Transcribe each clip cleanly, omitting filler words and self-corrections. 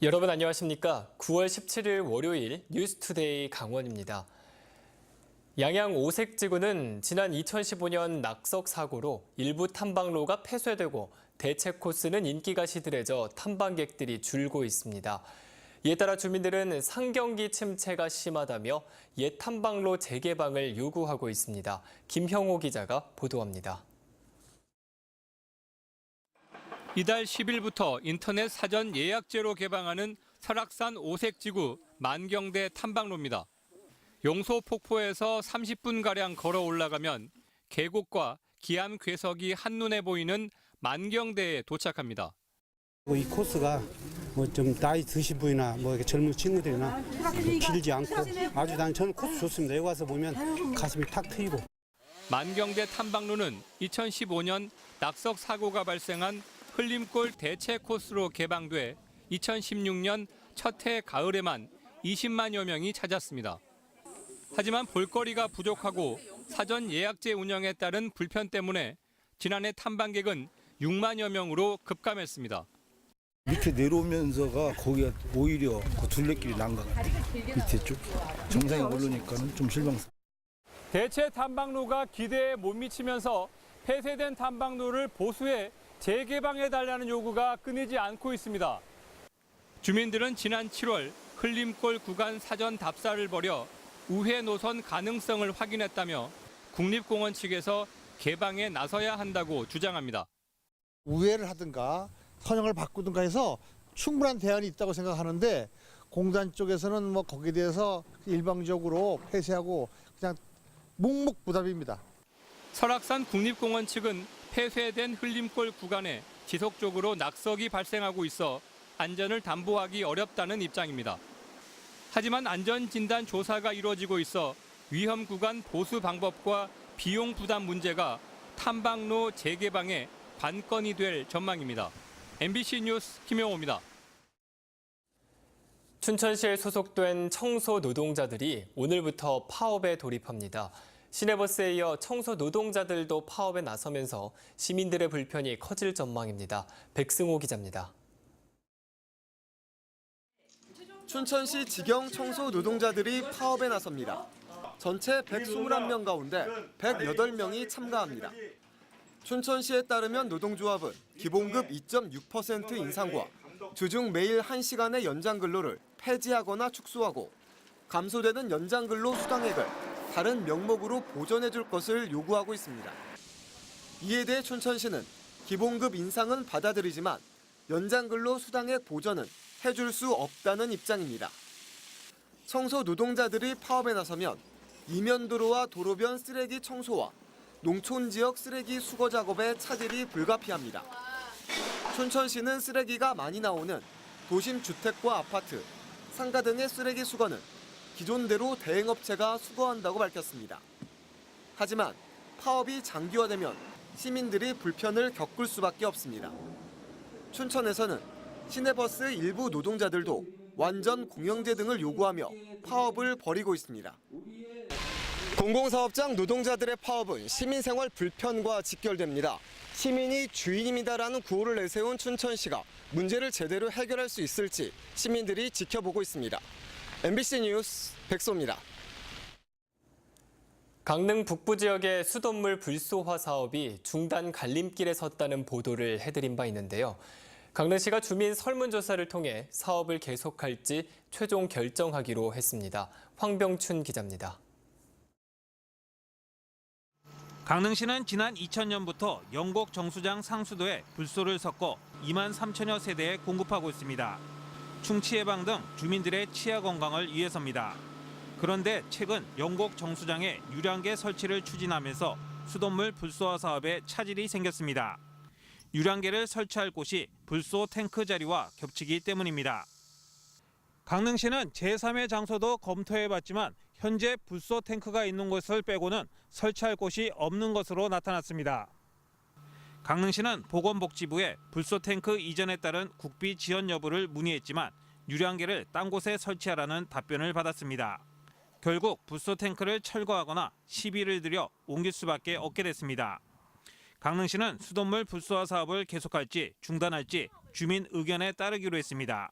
여러분 안녕하십니까? 9월 17일 월요일 뉴스투데이 강원입니다. 양양 오색지구는 지난 2015년 낙석 사고로 일부 탐방로가 폐쇄되고 대체 코스는 인기가 시들해져 탐방객들이 줄고 있습니다. 이에 따라 주민들은 상경기 침체가 심하다며 옛 탐방로 재개방을 요구하고 있습니다. 김형호 기자가 보도합니다. 이달 10일부터 인터넷 사전 예약제로 개방하는 설악산 오색지구 만경대 탐방로입니다. 용소폭포에서 30분가량 걸어 올라가면 계곡과 기암 괴석이 한눈에 보이는 만경대에 도착합니다. 이 코스가 좀 나이 드신 분이나 이렇게 젊은 친구들이나 길지 않고 아주 저는 코스 좋습니다. 여기 와서 보면 가슴이 탁 트이고. 만경대 탐방로는 2015년 낙석 사고가 발생한 흘림골 대체 코스로 개방돼 2016년 첫 해 가을에만 20만여 명이 찾았습니다. 하지만 볼거리가 부족하고 사전 예약제 운영에 따른 불편 때문에 지난해 탐방객은 6만여 명으로 급감했습니다. 밑에 내려오면서가 거기가 오히려 그 둘레길이 난 것 같아요. 밑에 쭉 정상에 오르니까는 좀 실망스러워요. 대체 탐방로가 기대에 못 미치면서 폐쇄된 탐방로를 보수해 재개방해달라는 요구가 끊이지 않고 있습니다. 주민들은 지난 7월 흘림골 구간 사전 답사를 벌여 우회 노선 가능성을 확인했다며 국립공원 측에서 개방에 나서야 한다고 주장합니다. 우회를 하든가 선형을 바꾸든가 해서 충분한 대안이 있다고 생각하는데 공단 쪽에서는 거기에 대해서 일방적으로 폐쇄하고 그냥 묵묵부답입니다. 설악산 국립공원 측은 폐쇄된 흘림골 구간에 지속적으로 낙석이 발생하고 있어 안전을 담보하기 어렵다는 입장입니다. 하지만 안전진단 조사가 이루어지고 있어 위험 구간 보수 방법과 비용 부담 문제가 탐방로 재개방의 관건이 될 전망입니다. MBC 뉴스 김영호입니다. 춘천시에 소속된 청소 노동자들이 오늘부터 파업에 돌입합니다. 시내버스에 이어 청소 노동자들도 파업에 나서면서 시민들의 불편이 커질 전망입니다. 백승호 기자입니다. 춘천시 직영 청소 노동자들이 파업에 나섭니다. 전체 121명 가운데 108명이 참가합니다. 춘천시에 따르면 노동조합은 기본급 2.6% 인상과 주중 매일 1시간의 연장근로를 폐지하거나 축소하고 감소되는 연장근로 수당액을 다른 명목으로 보전해줄 것을 요구하고 있습니다. 이에 대해 춘천시는 기본급 인상은 받아들이지만 연장근로 수당액 보전은 해줄 수 없다는 입장입니다. 청소 노동자들이 파업에 나서면 이면도로와 도로변 쓰레기 청소와 농촌 지역 쓰레기 수거 작업에 차질이 불가피합니다. 춘천시는 쓰레기가 많이 나오는 도심 주택과 아파트, 상가 등의 쓰레기 수거는 기존대로 대행업체가 수거한다고 밝혔습니다. 하지만 파업이 장기화되면 시민들이 불편을 겪을 수밖에 없습니다. 춘천에서는 시내버스 일부 노동자들도 완전 공영제 등을 요구하며 파업을 벌이고 있습니다. 공공사업장 노동자들의 파업은 시민생활 불편과 직결됩니다. 시민이 주인입니다라는 구호를 내세운 춘천시가 문제를 제대로 해결할 수 있을지 시민들이 지켜보고 있습니다. MBC 뉴스 백소입니다. 강릉 북부 지역의 수돗물 불소화 사업이 중단 갈림길에 섰다는 보도를 해드린 바 있는데요. 강릉시가 주민 설문조사를 통해 사업을 계속할지 최종 결정하기로 했습니다. 황병춘 기자입니다. 강릉시는 지난 2000년부터 영곡 정수장 상수도에 불소를 섞어 2만 3천여 세대에 공급하고 있습니다. 충치 예방 등 주민들의 치아 건강을 위해서입니다. 그런데 최근 영곡 정수장에 유량계 설치를 추진하면서 수돗물 불소화 사업에 차질이 생겼습니다. 유량계를 설치할 곳이 불소 탱크 자리와 겹치기 때문입니다. 강릉시는 제3의 장소도 검토해봤지만 현재 불소 탱크가 있는 곳을 빼고는 설치할 곳이 없는 것으로 나타났습니다. 강릉시는 보건복지부에 불소 탱크 이전에 따른 국비 지원 여부를 문의했지만 유량계를 딴 곳에 설치하라는 답변을 받았습니다. 결국 불소 탱크를 철거하거나 시비를 들여 옮길 수밖에 없게 됐습니다. 강릉시는 수돗물 불소화 사업을 계속할지 중단할지 주민 의견에 따르기로 했습니다.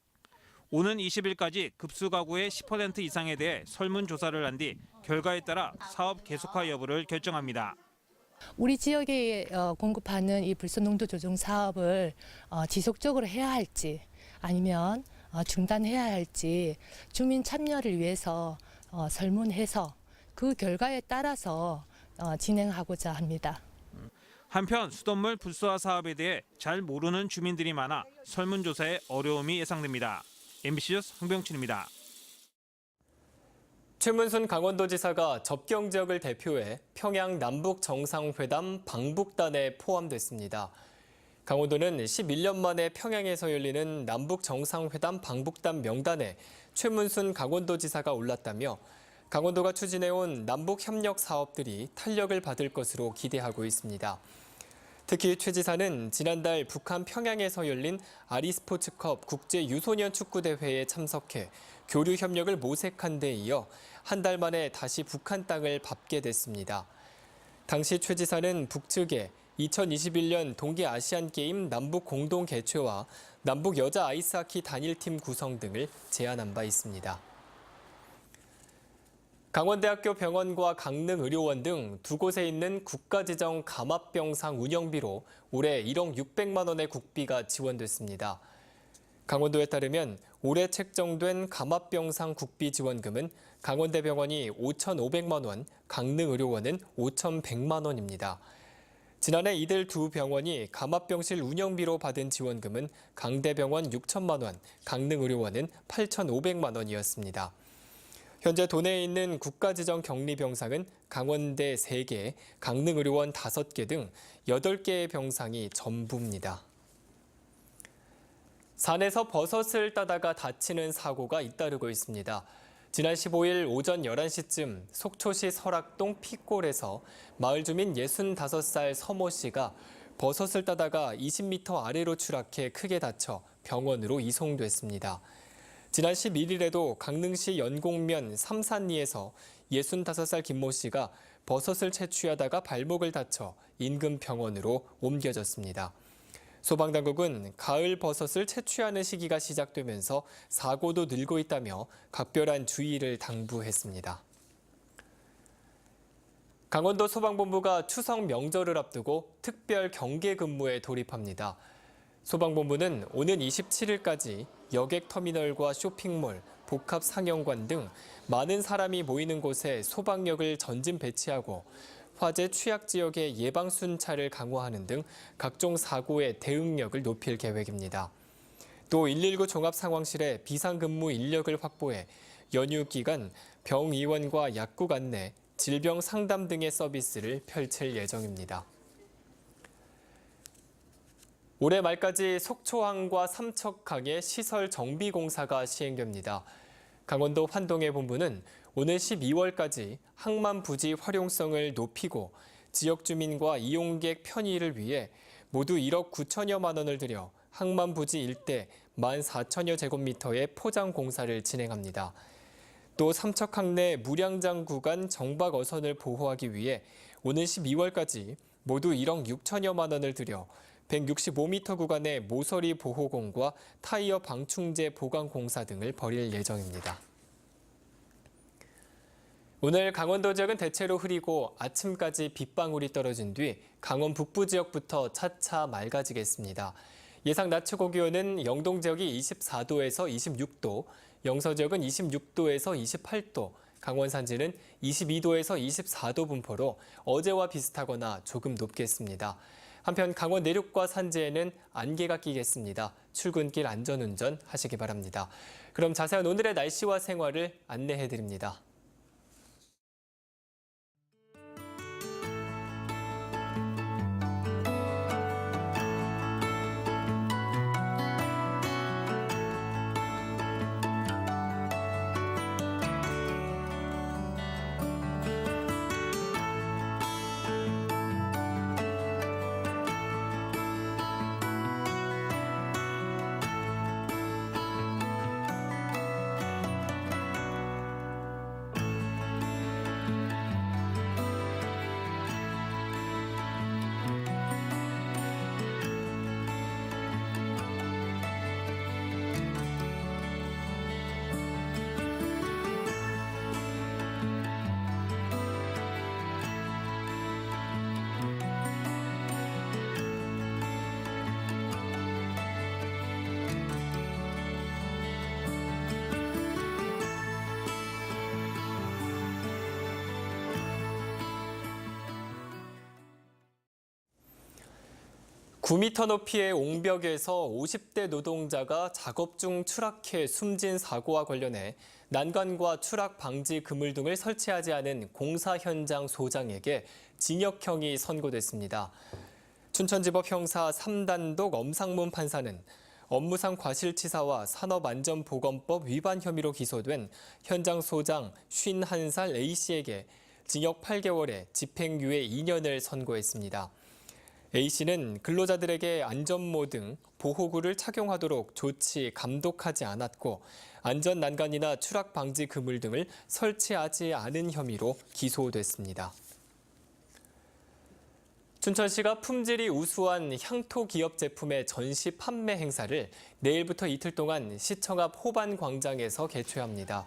오는 20일까지 급수 가구의 10% 이상에 대해 설문조사를 한 뒤 결과에 따라 사업 계속화 여부를 결정합니다. 우리 지역에 공급하는 이 불소 농도 조정 사업을 지속적으로 해야 할지 아니면 중단해야 할지 주민 참여를 위해서 설문해서 그 결과에 따라서 진행하고자 합니다. 한편 수돗물 불소화 사업에 대해 잘 모르는 주민들이 많아 설문조사에 어려움이 예상됩니다. MBC 뉴스 황병춘입니다. 최문순 강원도지사가 접경 지역을 대표해 평양 남북정상회담 방북단에 포함됐습니다. 강원도는 11년 만에 평양에서 열리는 남북정상회담 방북단 명단에 최문순 강원도지사가 올랐다며 강원도가 추진해온 남북협력 사업들이 탄력을 받을 것으로 기대하고 있습니다. 특히 최 지사는 지난달 북한 평양에서 열린 아리스포츠컵 국제 유소년 축구대회에 참석해 교류 협력을 모색한 데 이어 한 달 만에 다시 북한 땅을 밟게 됐습니다. 당시 최 지사는 북측에 2021년 동계아시안게임 남북 공동 개최와 남북 여자 아이스하키 단일팀 구성 등을 제안한 바 있습니다. 강원대학교 병원과 강릉의료원 등 두 곳에 있는 국가지정 감압병상 운영비로 올해 1억 600만 원의 국비가 지원됐습니다. 강원도에 따르면 올해 책정된 감압병상 국비 지원금은 강원대병원이 5,500만 원, 강릉의료원은 5,100만 원입니다. 지난해 이들 두 병원이 감압병실 운영비로 받은 지원금은 강대병원 6천만 원, 강릉의료원은 8,500만 원이었습니다. 현재 도내에 있는 국가지정 격리병상은 강원대 3개, 강릉의료원 5개 등 8개의 병상이 전부입니다. 산에서 버섯을 따다가 다치는 사고가 잇따르고 있습니다. 지난 15일 오전 11시쯤 속초시 설악동 피골에서 마을 주민 65살 서모 씨가 버섯을 따다가 20m 아래로 추락해 크게 다쳐 병원으로 이송됐습니다. 지난 11일에도 강릉시 연곡면 삼산리에서 65살 김모 씨가 버섯을 채취하다가 발목을 다쳐 인근 병원으로 옮겨졌습니다. 소방당국은 가을 버섯을 채취하는 시기가 시작되면서 사고도 늘고 있다며 각별한 주의를 당부했습니다. 강원도 소방본부가 추석 명절을 앞두고 특별 경계 근무에 돌입합니다. 소방본부는 오는 27일까지 여객터미널과 쇼핑몰, 복합상영관 등 많은 사람이 모이는 곳에 소방력을 전진 배치하고 화재 취약 지역의 예방 순찰을 강화하는 등 각종 사고의 대응력을 높일 계획입니다. 또 119 종합상황실에 비상근무 인력을 확보해 연휴 기간 병의원과 약국 안내, 질병 상담 등의 서비스를 펼칠 예정입니다. 올해 말까지 속초항과 삼척항의 시설 정비 공사가 시행됩니다. 강원도 환동해 본부는 오늘 12월까지 항만 부지 활용성을 높이고 지역 주민과 이용객 편의를 위해 모두 1억 9천여만 원을 들여 항만 부지 일대 14,000여 제곱미터의 포장 공사를 진행합니다. 또 삼척항 내 무량장 구간 정박 어선을 보호하기 위해 오는 12월까지 모두 1억 6천여만 원을 들여 165m 구간의 모서리 보호공과 타이어 방충제 보강 공사 등을 벌일 예정입니다. 오늘 강원도 지역은 대체로 흐리고 아침까지 빗방울이 떨어진 뒤 강원 북부 지역부터 차차 맑아지겠습니다. 예상 낮 최고 기온은 영동 지역이 24도에서 26도, 영서 지역은 26도에서 28도, 강원 산지는 22도에서 24도 분포로 어제와 비슷하거나 조금 높겠습니다. 한편 강원 내륙과 산지에는 안개가 끼겠습니다. 출근길 안전운전 하시기 바랍니다. 그럼 자세한 오늘의 날씨와 생활을 안내해드립니다. 9m 높이의 옹벽에서 50대 노동자가 작업 중 추락해 숨진 사고와 관련해 난간과 추락 방지 그물 등을 설치하지 않은 공사 현장 소장에게 징역형이 선고됐습니다. 춘천지법 형사 3단독 엄상문 판사는 업무상 과실치사와 산업안전보건법 위반 혐의로 기소된 현장 소장 51살 A씨에게 징역 8개월에 집행유예 2년을 선고했습니다. A씨는 근로자들에게 안전모 등 보호구를 착용하도록 조치, 감독하지 않았고 안전 난간이나 추락 방지 그물 등을 설치하지 않은 혐의로 기소됐습니다. 춘천시가 품질이 우수한 향토 기업 제품의 전시 판매 행사를 내일부터 이틀 동안 시청 앞 호반 광장에서 개최합니다.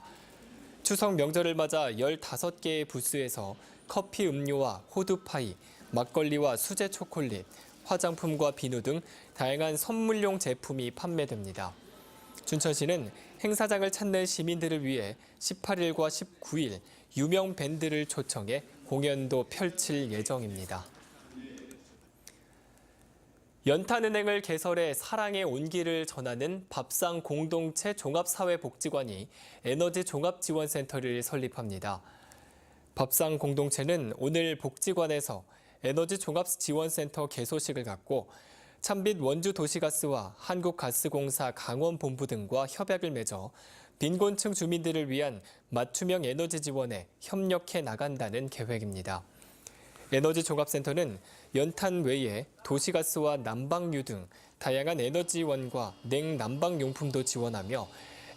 추석 명절을 맞아 15개의 부스에서 커피 음료와 호두파이, 막걸리와 수제 초콜릿, 화장품과 비누 등 다양한 선물용 제품이 판매됩니다. 춘천시는 행사장을 찾는 시민들을 위해 18일과 19일 유명 밴드를 초청해 공연도 펼칠 예정입니다. 연탄은행을 개설해 사랑의 온기를 전하는 밥상 공동체 종합사회복지관이 에너지 종합지원센터를 설립합니다. 밥상 공동체는 오늘 복지관에서 에너지 종합지원센터 개소식을 갖고 찬빛 원주도시가스와 한국가스공사 강원본부 등과 협약을 맺어 빈곤층 주민들을 위한 맞춤형 에너지 지원에 협력해 나간다는 계획입니다. 에너지 종합센터는 연탄 외에 도시가스와 난방유 등 다양한 에너지원과 냉난방용품도 지원하며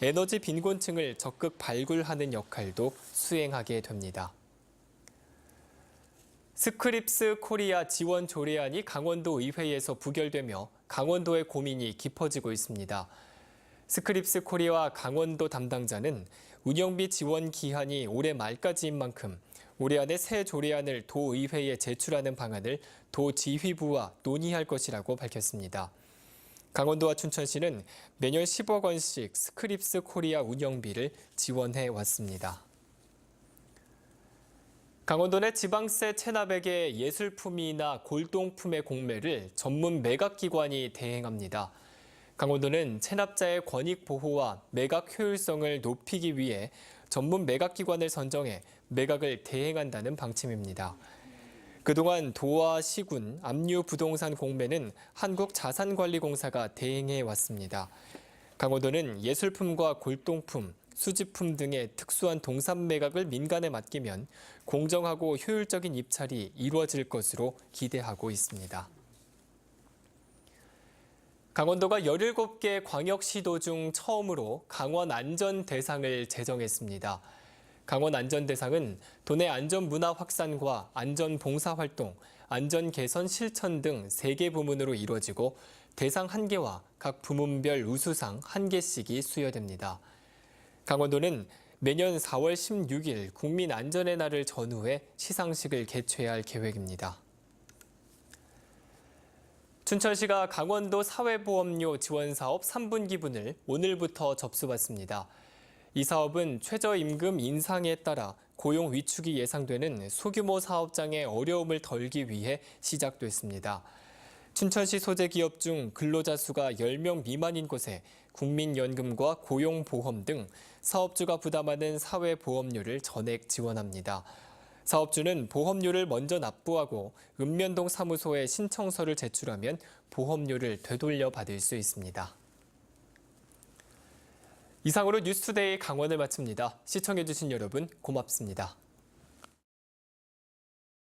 에너지 빈곤층을 적극 발굴하는 역할도 수행하게 됩니다. 스크립스 코리아 지원 조례안이 강원도 의회에서 부결되며 강원도의 고민이 깊어지고 있습니다. 스크립스 코리아 강원도 담당자는 운영비 지원 기한이 올해 말까지인 만큼 올해 안에 새 조례안을 도의회에 제출하는 방안을 도지휘부와 논의할 것이라고 밝혔습니다. 강원도와 춘천시는 매년 10억 원씩 스크립스 코리아 운영비를 지원해 왔습니다. 강원도 내 지방세 체납액의 예술품이나 골동품의 공매를 전문 매각기관이 대행합니다. 강원도는 체납자의 권익 보호와 매각 효율성을 높이기 위해 전문 매각기관을 선정해 매각을 대행한다는 방침입니다. 그동안 도와 시군, 압류부동산 공매는 한국자산관리공사가 대행해 왔습니다. 강원도는 예술품과 골동품, 수집품 등의 특수한 동산 매각을 민간에 맡기면 공정하고 효율적인 입찰이 이루어질 것으로 기대하고 있습니다. 강원도가 17개 광역시도 중 처음으로 강원 안전 대상을 제정했습니다. 강원 안전 대상은 도내 안전 문화 확산과 안전 봉사 활동, 안전 개선 실천 등 3개 부문으로 이루어지고 대상 1개와 각 부문별 우수상 1개씩이 수여됩니다. 강원도는 매년 4월 16일 국민안전의 날을 전후해 시상식을 개최할 계획입니다. 춘천시가 강원도 사회보험료 지원사업 3분 기분을 오늘부터 접수받습니다. 이 사업은 최저임금 인상에 따라 고용 위축이 예상되는 소규모 사업장의 어려움을 덜기 위해 시작됐습니다. 춘천시 소재 기업 중 근로자 수가 10명 미만인 곳에 국민연금과 고용보험 등 사업주가 부담하는 사회보험료를 전액 지원합니다. 사업주는 보험료를 먼저 납부하고 읍면동 사무소에 신청서를 제출하면 보험료를 되돌려 받을 수 있습니다. 이상으로 뉴스투데이 강원을 마칩니다. 시청해주신 여러분 고맙습니다.